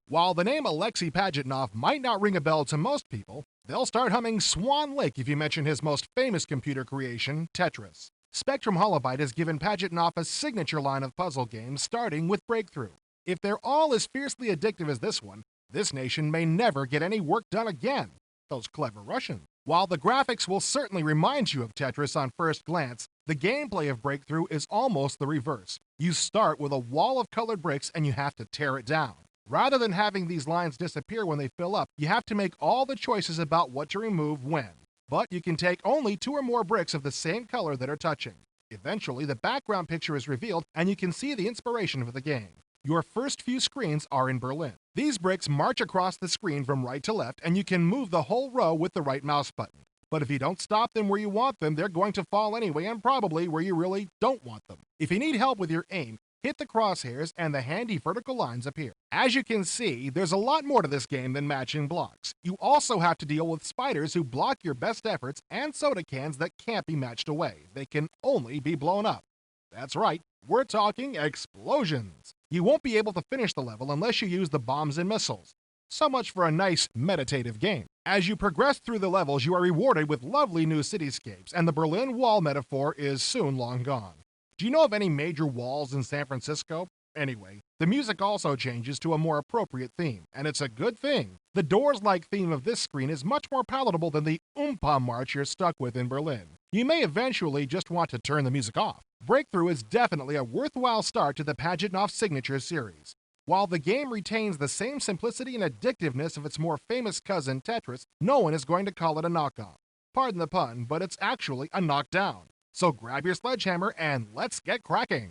While the name Alexei Pajitnov might not ring a bell to most people, they'll start humming Swan Lake if you mention his most famous computer creation, Tetris. Spectrum Holobyte has given Pajitnov a signature line of puzzle games starting with BreakThru. If they're all as fiercely addictive as this one, this nation may never get any work done again. Those clever Russians. While the graphics will certainly remind you of Tetris on first glance, the gameplay of BreakThru is almost the reverse. You start with a wall of colored bricks and you have to tear it down. Rather than having these lines disappear when they fill up, you have to make all the choices about what to remove when. But you can take only 2 or more bricks of the same color that are touching. Eventually, the background picture is revealed and you can see the inspiration for the game. Your first few screens are in Berlin. These bricks march across the screen from right to left, and you can move the whole row with the right mouse button. But if you don't stop them where you want them, they're going to fall anyway, and probably where you really don't want them. If you need help with your aim, hit the crosshairs and the handy vertical lines appear. As you can see, there's a lot more to this game than matching blocks. You also have to deal with spiders who block your best efforts and soda cans that can't be matched away. They can only be blown up. That's right, we're talking explosions. You won't be able to finish the level unless you use the bombs and missiles. So much for a nice, meditative game. As you progress through the levels, you are rewarded with lovely new cityscapes, and the Berlin Wall metaphor is soon long gone. Do you know of any major walls in San Francisco? Anyway, the music also changes to a more appropriate theme, and it's a good thing. The Doors-like theme of this screen is much more palatable than the Oompa march you're stuck with in Berlin. You may eventually just want to turn the music off. BreakThru is definitely a worthwhile start to the Pajitnov Signature series. While the game retains the same simplicity and addictiveness of its more famous cousin Tetris, no one is going to call it a knockoff. Pardon the pun, but it's actually a knockdown. So grab your sledgehammer and let's get cracking!